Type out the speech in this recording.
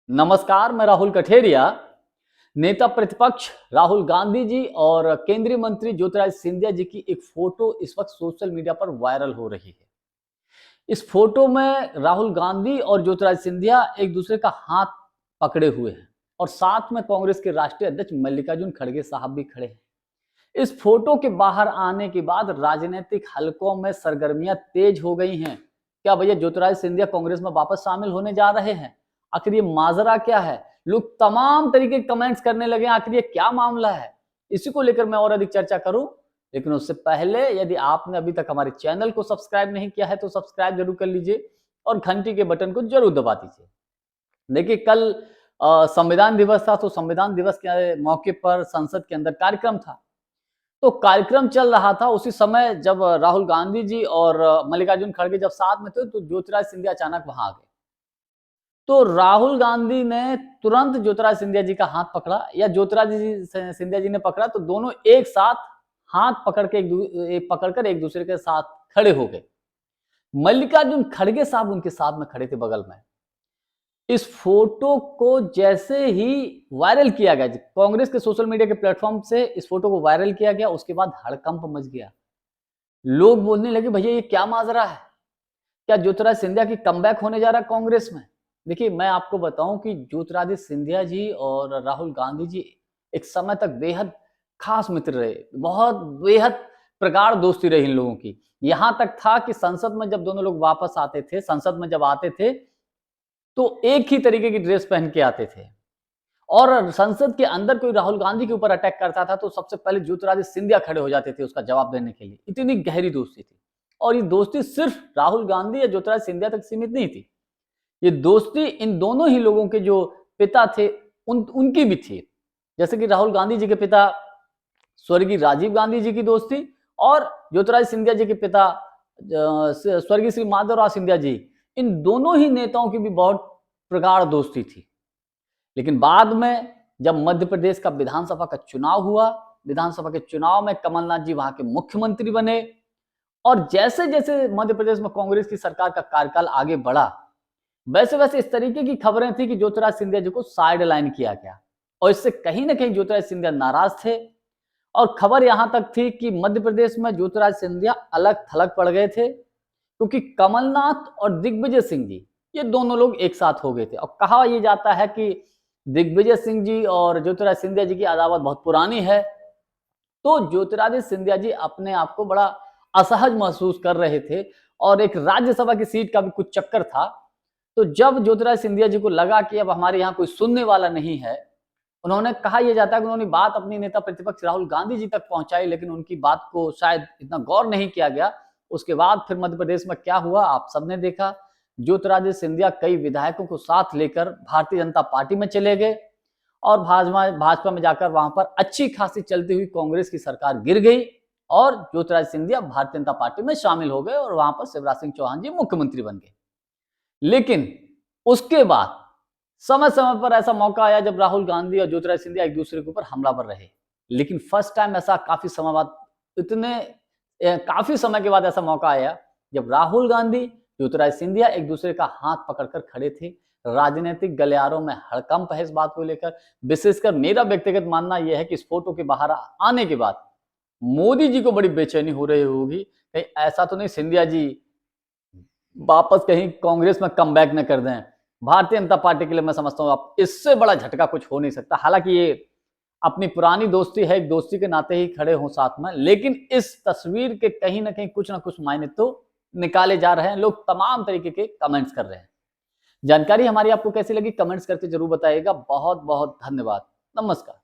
नमस्कार, मैं राहुल कठेरिया। नेता प्रतिपक्ष राहुल गांधी जी और केंद्रीय मंत्री ज्योतिरादित्य सिंधिया जी की एक फोटो इस वक्त सोशल मीडिया पर वायरल हो रही है। इस फोटो में राहुल गांधी और ज्योतिरादित्य सिंधिया एक दूसरे का हाथ पकड़े हुए हैं और साथ में कांग्रेस के राष्ट्रीय अध्यक्ष मल्लिकार्जुन खड़गे साहब भी खड़े हैं। इस फोटो के बाहर आने के बाद राजनीतिक हलकों में सरगर्मियां तेज हो गई हैं। क्या भैया ज्योतिरादित्य सिंधिया कांग्रेस में वापस शामिल होने जा रहे हैं? आखिर ये माजरा क्या है? लोग तमाम तरीके के कमेंट्स करने लगे, आखिर ये क्या मामला है? इसी को लेकर मैं और अधिक चर्चा करूं, लेकिन उससे पहले यदि आपने अभी तक हमारे चैनल को सब्सक्राइब नहीं किया है तो सब्सक्राइब जरूर कर लीजिए और घंटी के बटन को जरूर दबा दीजिए। देखिए, कल संविधान दिवस था, तो संविधान दिवस के मौके पर संसद के अंदर कार्यक्रम था। तो कार्यक्रम चल रहा था, उसी समय जब राहुल गांधी जी और मल्लिकार्जुन खड़गे जब साथ में थे, तो ज्योतिरादित्य सिंधिया अचानक वहां आ गए। तो राहुल गांधी ने तुरंत ज्योतिरादित्य सिंधिया जी का हाथ पकड़ा या ज्योतिरादित्य सिंधिया जी ने पकड़ा, तो दोनों एक साथ हाथ पकड़कर एक दूसरे के साथ खड़े हो गए। मल्लिकार्जुन खड़गे साहब उनके साथ में खड़े थे बगल में। इस फोटो को जैसे ही वायरल किया गया, कांग्रेस के सोशल मीडिया के प्लेटफॉर्म से इस फोटो को वायरल किया गया, उसके बाद हड़कंप मच गया। लोग बोलने लगे, भैया ये क्या माजरा है? क्या ज्योतिरादित्य सिंधिया की कमबैक होने जा रहा है कांग्रेस में? देखिए, मैं आपको बताऊं कि ज्योतिरादित्य सिंधिया जी और राहुल गांधी जी एक समय तक बेहद खास मित्र रहे। बहुत बेहद प्रगाढ़ दोस्ती रही इन लोगों की। यहां तक था कि संसद में जब दोनों लोग वापस आते थे, संसद में जब आते थे, तो एक ही तरीके की ड्रेस पहन के आते थे। और संसद के अंदर कोई राहुल गांधी के ऊपर अटैक करता था तो सबसे पहले ज्योतिरादित्य सिंधिया खड़े हो जाते थे उसका जवाब देने के लिए। इतनी गहरी दोस्ती थी। और ये दोस्ती सिर्फ राहुल गांधी या ज्योतिरादित्य सिंधिया तक सीमित नहीं थी। ये दोस्ती इन दोनों ही लोगों के जो पिता थे उनकी भी थी। जैसे कि राहुल गांधी जी के पिता स्वर्गीय राजीव गांधी जी की दोस्ती और ज्योतिरादित्य सिंधिया जी के पिता स्वर्गीय श्री माधवराव सिंधिया जी, इन दोनों ही नेताओं की भी बहुत प्रगाढ़ दोस्ती थी। लेकिन बाद में जब मध्य प्रदेश का विधानसभा का चुनाव हुआ, विधानसभा के चुनाव में कमलनाथ जी वहां के मुख्यमंत्री बने और जैसे जैसे मध्य प्रदेश में कांग्रेस की सरकार का कार्यकाल आगे बढ़ा, वैसे वैसे इस तरीके की खबरें थी कि ज्योतिरादित्य सिंधिया जी को साइड लाइन किया गया और इससे कहीं ना कहीं ज्योतिरादित्य सिंधिया नाराज थे। और खबर यहां तक थी कि मध्य प्रदेश में ज्योतिरादित्य सिंधिया अलग थलग पड़ गए थे, क्योंकि कमलनाथ और दिग्विजय सिंह जी, ये दोनों लोग एक साथ हो गए थे। और कहा यह जाता है कि दिग्विजय सिंह जी और ज्योतिरादित्य सिंधिया जी की अदावत बहुत पुरानी है। तो ज्योतिरादित्य सिंधिया जी अपने आप को बड़ा असहज महसूस कर रहे थे और एक राज्यसभा की सीट का भी कुछ चक्कर था। तो जब ज्योतिरादित्य सिंधिया जी को लगा कि अब हमारे यहाँ कोई सुनने वाला नहीं है, उन्होंने कहा यह जाता है कि उन्होंने बात अपनी नेता प्रतिपक्ष राहुल गांधी जी तक पहुंचाई, लेकिन उनकी बात को शायद इतना गौर नहीं किया गया। उसके बाद फिर मध्य प्रदेश में क्या हुआ आप सबने देखा। ज्योतिरादित्य सिंधिया कई विधायकों को साथ लेकर भारतीय जनता पार्टी में चले गए और भाजपा में जाकर वहां पर अच्छी खासी चलती हुई कांग्रेस की सरकार गिर गई और ज्योतिरादित्य सिंधिया भारतीय जनता पार्टी में शामिल हो गए और वहां पर शिवराज सिंह चौहान जी मुख्यमंत्री बन गए। लेकिन उसके बाद समय समय पर ऐसा मौका आया जब राहुल गांधी और ज्योतिरादित्य सिंधिया एक दूसरे के ऊपर हमलावर रहे। लेकिन फर्स्ट टाइम ऐसा काफी समय के बाद ऐसा मौका आया जब राहुल गांधी ज्योतिरादित्य सिंधिया एक दूसरे का हाथ पकड़कर खड़े थे। राजनीतिक गलियारों में हड़कंप है इस बात को लेकर। विशेषकर मेरा व्यक्तिगत मानना यह है कि इस फोटो के बाहर आने के बाद मोदी जी को बड़ी बेचैनी हो रही होगी, कहीं ऐसा तो नहीं सिंधिया जी वापस कहीं कांग्रेस में कमबैक न कर दें। भारतीय जनता पार्टी के लिए मैं समझता हूं अब इससे बड़ा झटका कुछ हो नहीं सकता। हालांकि ये अपनी पुरानी दोस्ती है, एक दोस्ती के नाते ही खड़े हों साथ में, लेकिन इस तस्वीर के कहीं ना कहीं कुछ ना कुछ मायने तो निकाले जा रहे हैं। लोग तमाम तरीके के कमेंट्स कर रहे हैं। जानकारी हमारी आपको कैसी लगी कमेंट्स करके जरूर बताइएगा। बहुत बहुत धन्यवाद। नमस्कार।